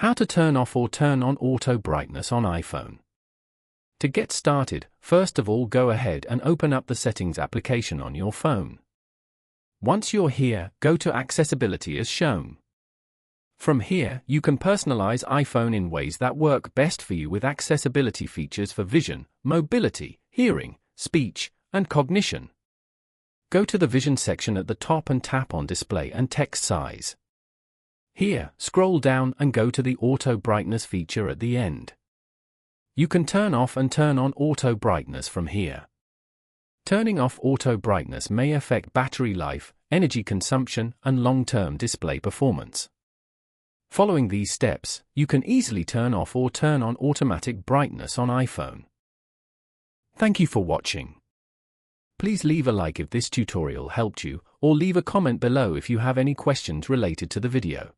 How to turn off or turn on auto brightness on iPhone. To get started, first of all go ahead and open up the Settings application on your phone. Once you're here, go to Accessibility as shown. From here, you can personalize iPhone in ways that work best for you with accessibility features for vision, mobility, hearing, speech, and cognition. Go to the Vision section at the top and tap on Display and Text Size. Here, scroll down and go to the Auto Brightness feature at the end. You can turn off and turn on auto brightness from here. Turning off auto brightness may affect battery life, energy consumption, and long-term display performance. Following these steps, you can easily turn off or turn on automatic brightness on iPhone. Thank you for watching. Please leave a like if this tutorial helped you, or leave a comment below if you have any questions related to the video.